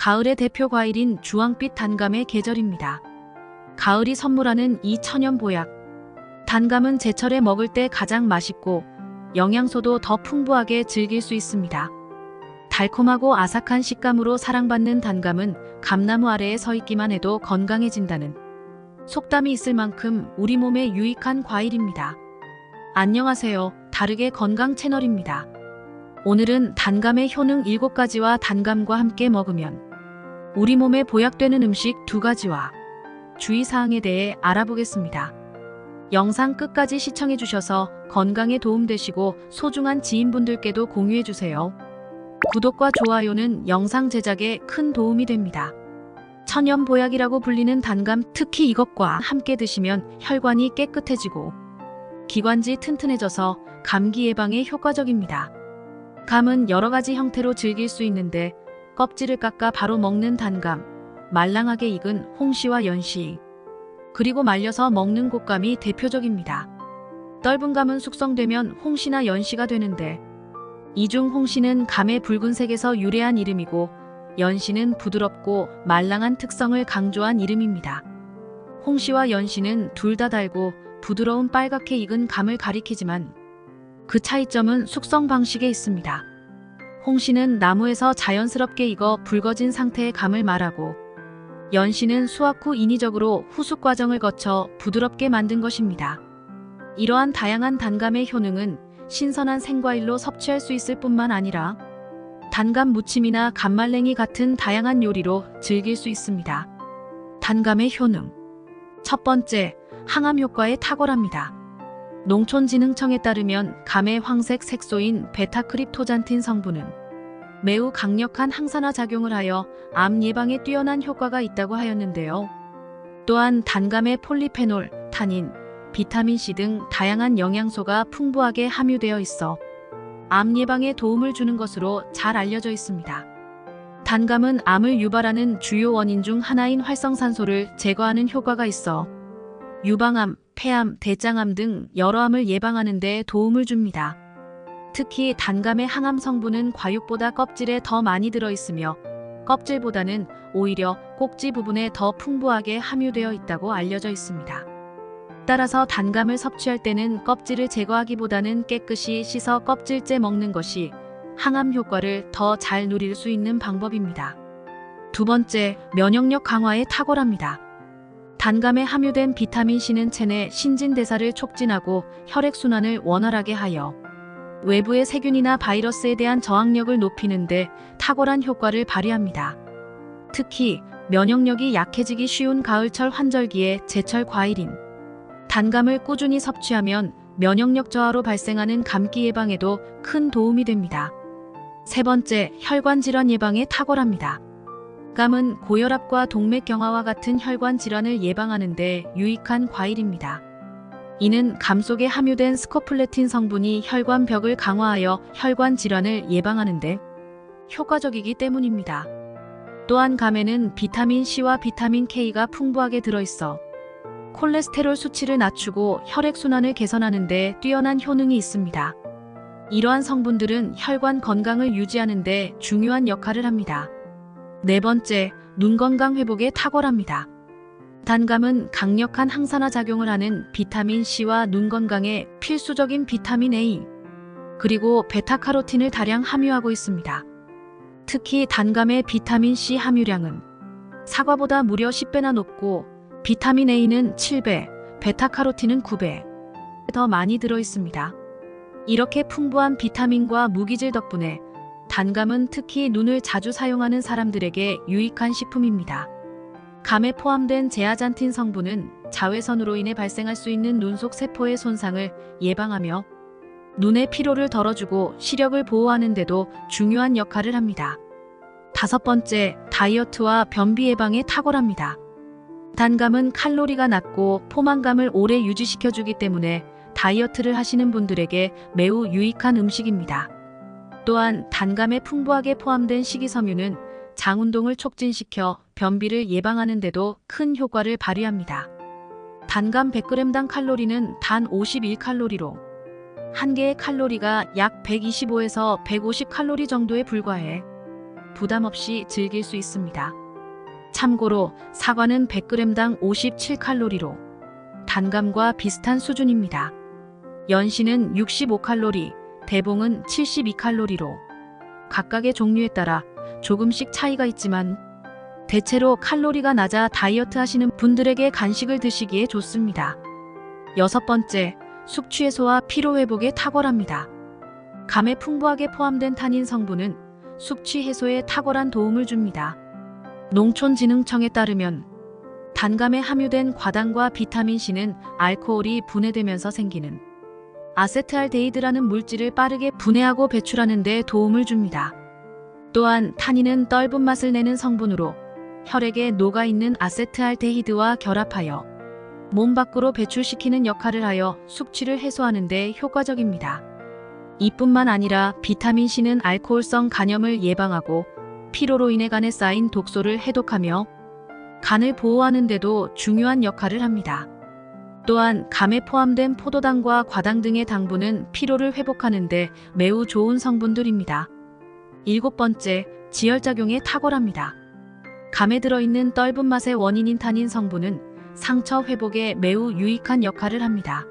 가을의 대표 과일인 주황빛 단감의 계절입니다. 가을이 선물하는 이 천연 보약. 단감은 제철에 먹을 때 가장 맛있고 영양소도 더 풍부하게 즐길 수 있습니다. 달콤하고 아삭한 식감으로 사랑받는 단감은 감나무 아래에 서 있기만 해도 건강해진다는 속담이 있을 만큼 우리 몸에 유익한 과일입니다. 안녕하세요. 다르게 건강 채널입니다. 오늘은 단감의 효능 7가지와 단감과 함께 먹으면 우리 몸에 보약되는 음식 2가지와 주의사항에 대해 알아보겠습니다. 영상 끝까지 시청해주셔서 건강에 도움되시고 소중한 지인분들께도 공유해주세요. 구독과 좋아요는 영상 제작에 큰 도움이 됩니다. 천연 보약이라고 불리는 단감, 특히 이것과 함께 드시면 혈관이 깨끗해지고 기관지 튼튼해져서 감기 예방에 효과적입니다. 감은 여러 가지 형태로 즐길 수 있는데 껍질을 깎아 바로 먹는 단감, 말랑하게 익은 홍시와 연시, 그리고 말려서 먹는 곶감이 대표적입니다. 떫은 감은 숙성되면 홍시나 연시가 되는데 이 중 홍시는 감의 붉은색에서 유래한 이름이고 연시는 부드럽고 말랑한 특성을 강조한 이름입니다. 홍시와 연시는 둘 다 달고 부드러운 빨갛게 익은 감을 가리키지만 그 차이점은 숙성 방식에 있습니다. 홍시는 나무에서 자연스럽게 익어 붉어진 상태의 감을 말하고 연시는 수확 후 인위적으로 후숙 과정을 거쳐 부드럽게 만든 것입니다. 이러한 다양한 단감의 효능은 신선한 생과일로 섭취할 수 있을 뿐만 아니라 단감 무침이나 감말랭이 같은 다양한 요리로 즐길 수 있습니다. 단감의 효능. 첫 번째, 항암 효과에 탁월합니다. 농촌진흥청에 따르면 감의 황색 색소인 베타크립토잔틴 성분은 매우 강력한 항산화 작용을 하여 암 예방에 뛰어난 효과가 있다고 하였는데요. 또한 단감의 폴리페놀, 타닌, 비타민C 등 다양한 영양소가 풍부하게 함유되어 있어 암 예방에 도움을 주는 것으로 잘 알려져 있습니다. 단감은 암을 유발하는 주요 원인 중 하나인 활성산소를 제거하는 효과가 있어 유방암, 폐암, 대장암 등 여러 암을 예방하는 데 도움을 줍니다. 특히 단감의 항암 성분은 과육보다 껍질에 더 많이 들어있으며 껍질보다는 오히려 꼭지 부분에 더 풍부하게 함유되어 있다고 알려져 있습니다. 따라서 단감을 섭취할 때는 껍질을 제거하기보다는 깨끗이 씻어 껍질째 먹는 것이 항암 효과를 더 잘 누릴 수 있는 방법입니다. 두 번째, 면역력 강화에 탁월합니다. 단감에 함유된 비타민C는 체내 신진대사를 촉진하고 혈액순환을 원활하게 하여 외부의 세균이나 바이러스에 대한 저항력을 높이는 데 탁월한 효과를 발휘합니다. 특히 면역력이 약해지기 쉬운 가을철 환절기에 제철 과일인 단감을 꾸준히 섭취하면 면역력 저하로 발생하는 감기 예방에도 큰 도움이 됩니다. 세 번째, 혈관 질환 예방에 탁월합니다. 감은 고혈압과 동맥경화와 같은 혈관 질환을 예방하는 데 유익한 과일입니다. 이는 감 속에 함유된 스코플레틴 성분이 혈관벽을 강화하여 혈관 질환을 예방하는 데 효과적이기 때문입니다. 또한 감에는 비타민 C와 비타민 K가 풍부하게 들어있어 콜레스테롤 수치를 낮추고 혈액순환을 개선하는 데 뛰어난 효능이 있습니다. 이러한 성분들은 혈관 건강을 유지하는 데 중요한 역할을 합니다. 네 번째, 눈 건강 회복에 탁월합니다. 단감은 강력한 항산화 작용을 하는 비타민 C와 눈 건강에 필수적인 비타민 A, 그리고 베타카로틴을 다량 함유하고 있습니다. 특히 단감의 비타민 C 함유량은 사과보다 무려 10배나 높고 비타민 A는 7배, 베타카로틴은 9배 더 많이 들어 있습니다. 이렇게 풍부한 비타민과 무기질 덕분에 단감은 특히 눈을 자주 사용하는 사람들에게 유익한 식품입니다. 감에 포함된 제아잔틴 성분은 자외선으로 인해 발생할 수 있는 눈 속 세포의 손상을 예방하며 눈의 피로를 덜어주고 시력을 보호하는 데도 중요한 역할을 합니다. 다섯 번째, 다이어트와 변비 예방에 탁월합니다. 단감은 칼로리가 낮고 포만감을 오래 유지시켜주기 때문에 다이어트를 하시는 분들에게 매우 유익한 음식입니다. 또한 단감에 풍부하게 포함된 식이섬유는 장운동을 촉진시켜 변비를 예방하는 데도 큰 효과를 발휘합니다. 단감 100g당 칼로리는 단 51칼로리로 한 개의 칼로리가 약 125에서 150칼로리 정도에 불과해 부담 없이 즐길 수 있습니다. 참고로 사과는 100g당 57칼로리로 단감과 비슷한 수준입니다. 연시는 65칼로리, 대봉은 72칼로리로 각각의 종류에 따라 조금씩 차이가 있지만 대체로 칼로리가 낮아 다이어트 하시는 분들에게 간식을 드시기에 좋습니다. 6번째, 숙취 해소와 피로 회복에 탁월합니다. 감에 풍부하게 포함된 타닌 성분은 숙취 해소에 탁월한 도움을 줍니다. 농촌진흥청에 따르면 단감에 함유된 과당과 비타민C는 알코올이 분해되면서 생기는 아세트알데히드라는 물질을 빠르게 분해하고 배출하는 데 도움을 줍니다. 또한 타닌은 떫은 맛을 내는 성분으로 혈액에 녹아있는 아세트알데히드와 결합하여 몸 밖으로 배출시키는 역할을 하여 숙취를 해소하는 데 효과적입니다. 이뿐만 아니라 비타민C는 알코올성 간염을 예방하고 피로로 인해 간에 쌓인 독소를 해독하며 간을 보호하는 데도 중요한 역할을 합니다. 또한 감에 포함된 포도당과 과당 등의 당분은 피로를 회복하는 데 매우 좋은 성분들입니다. 7번째, 지혈작용에 탁월합니다. 감에 들어있는 떫은 맛의 원인인 타닌 성분은 상처 회복에 매우 유익한 역할을 합니다.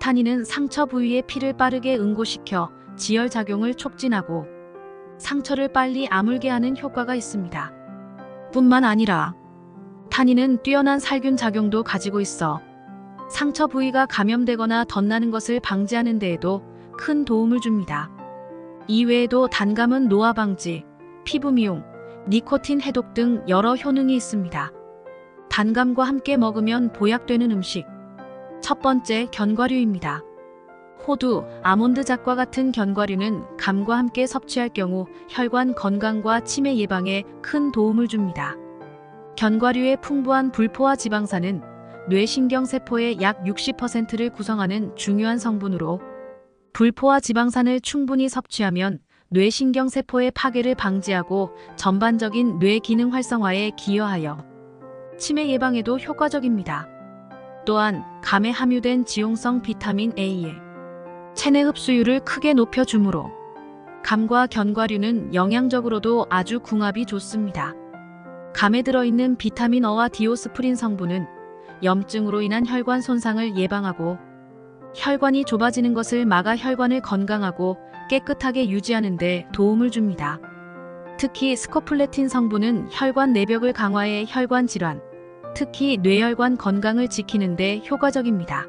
타닌은 상처 부위의 피를 빠르게 응고시켜 지혈작용을 촉진하고 상처를 빨리 아물게 하는 효과가 있습니다. 뿐만 아니라 타닌은 뛰어난 살균 작용도 가지고 있어 상처 부위가 감염되거나 덧나는 것을 방지하는 데에도 큰 도움을 줍니다. 이외에도 단감은 노화 방지, 피부 미용, 니코틴 해독 등 여러 효능이 있습니다. 단감과 함께 먹으면 보약되는 음식. 첫 번째, 견과류입니다. 호두, 아몬드작과 같은 견과류는 감과 함께 섭취할 경우 혈관 건강과 치매 예방에 큰 도움을 줍니다. 견과류의 풍부한 불포화 지방산은 뇌신경세포의 약 60%를 구성하는 중요한 성분으로 불포화 지방산을 충분히 섭취하면 뇌신경세포의 파괴를 방지하고 전반적인 뇌 기능 활성화에 기여하여 치매 예방에도 효과적입니다. 또한 감에 함유된 지용성 비타민 A의 체내 흡수율을 크게 높여주므로 감과 견과류는 영양적으로도 아주 궁합이 좋습니다. 감에 들어있는 비타민 E와 디오스프린 성분은 염증으로 인한 혈관 손상을 예방하고 혈관이 좁아지는 것을 막아 혈관을 건강하고 깨끗하게 유지하는 데 도움을 줍니다. 특히 스코플레틴 성분은 혈관 내벽을 강화해 혈관 질환, 특히 뇌혈관 건강을 지키는 데 효과적입니다.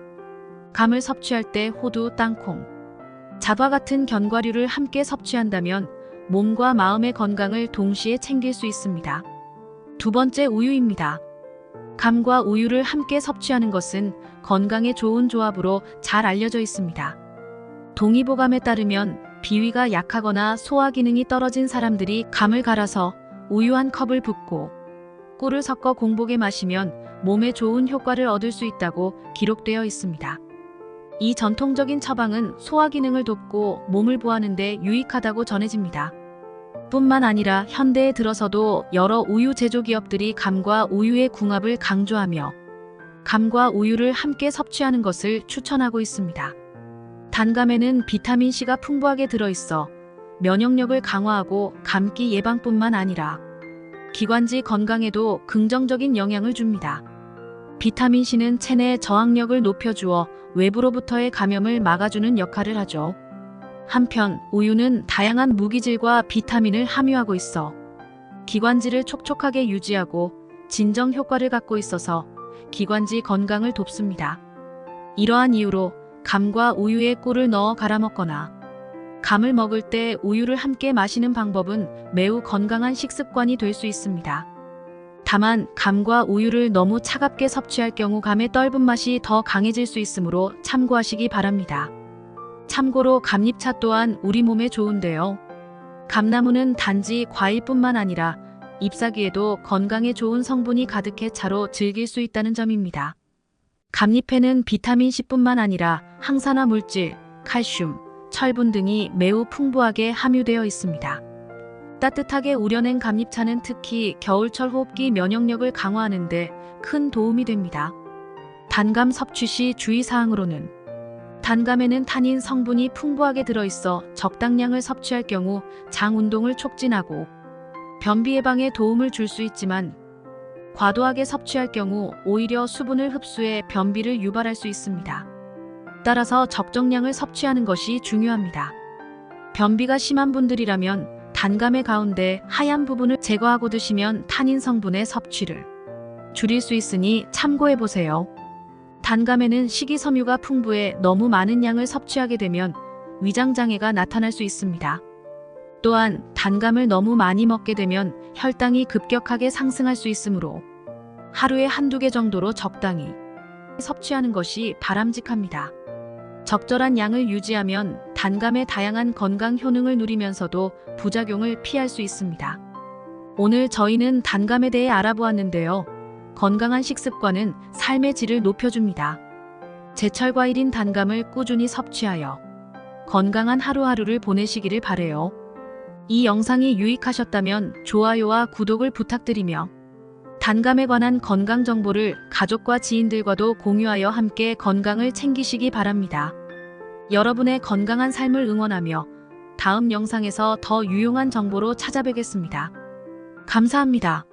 감을 섭취할 때 호두, 땅콩, 잣과 같은 견과류를 함께 섭취한다면 몸과 마음의 건강을 동시에 챙길 수 있습니다. 두 번째, 우유입니다. 감과 우유를 함께 섭취하는 것은 건강에 좋은 조합으로 잘 알려져 있습니다. 동의보감에 따르면 비위가 약하거나 소화 기능이 떨어진 사람들이 감을 갈아서 우유 한 컵을 붓고 꿀을 섞어 공복에 마시면 몸에 좋은 효과를 얻을 수 있다고 기록되어 있습니다. 이 전통적인 처방은 소화 기능을 돕고 몸을 보하는 데 유익하다고 전해집니다. 뿐만 아니라 현대에 들어서도 여러 우유 제조기업들이 감과 우유의 궁합을 강조하며 감과 우유를 함께 섭취하는 것을 추천하고 있습니다. 단감에는 비타민C가 풍부하게 들어있어 면역력을 강화하고 감기 예방뿐만 아니라 기관지 건강에도 긍정적인 영향을 줍니다. 비타민C는 체내 저항력을 높여주어 외부로부터의 감염을 막아주는 역할을 하죠. 한편 우유는 다양한 무기질과 비타민을 함유하고 있어 기관지를 촉촉하게 유지하고 진정 효과를 갖고 있어서 기관지 건강을 돕습니다. 이러한 이유로 감과 우유에 꿀을 넣어 갈아 먹거나 감을 먹을 때 우유를 함께 마시는 방법은 매우 건강한 식습관이 될 수 있습니다. 다만 감과 우유를 너무 차갑게 섭취할 경우 감의 떫은 맛이 더 강해질 수 있으므로 참고하시기 바랍니다. 참고로 감잎차 또한 우리 몸에 좋은데요. 감나무는 단지 과일뿐만 아니라 잎사귀에도 건강에 좋은 성분이 가득해 차로 즐길 수 있다는 점입니다. 감잎에는 비타민C뿐만 아니라 항산화 물질, 칼슘, 철분 등이 매우 풍부하게 함유되어 있습니다. 따뜻하게 우려낸 감잎차는 특히 겨울철 호흡기 면역력을 강화하는 데 큰 도움이 됩니다. 단감 섭취 시 주의사항으로는 단감에는 타닌 성분이 풍부하게 들어있어 적당량을 섭취할 경우 장 운동을 촉진하고 변비 예방에 도움을 줄 수 있지만 과도하게 섭취할 경우 오히려 수분을 흡수해 변비를 유발할 수 있습니다. 따라서 적정량을 섭취하는 것이 중요합니다. 변비가 심한 분들이라면 단감의 가운데 하얀 부분을 제거하고 드시면 타닌 성분의 섭취를 줄일 수 있으니 참고해 보세요. 단감에는 식이섬유가 풍부해 너무 많은 양을 섭취하게 되면 위장장애가 나타날 수 있습니다. 또한 단감을 너무 많이 먹게 되면 혈당이 급격하게 상승할 수 있으므로 하루에 한두 개 정도로 적당히 섭취하는 것이 바람직합니다. 적절한 양을 유지하면 단감의 다양한 건강 효능을 누리면서도 부작용을 피할 수 있습니다. 오늘 저희는 단감에 대해 알아보았는데요. 건강한 식습관은 삶의 질을 높여줍니다. 제철 과일인 단감을 꾸준히 섭취하여 건강한 하루하루를 보내시기를 바래요. 이 영상이 유익하셨다면 좋아요와 구독을 부탁드리며 단감에 관한 건강 정보를 가족과 지인들과도 공유하여 함께 건강을 챙기시기 바랍니다. 여러분의 건강한 삶을 응원하며 다음 영상에서 더 유용한 정보로 찾아뵙겠습니다. 감사합니다.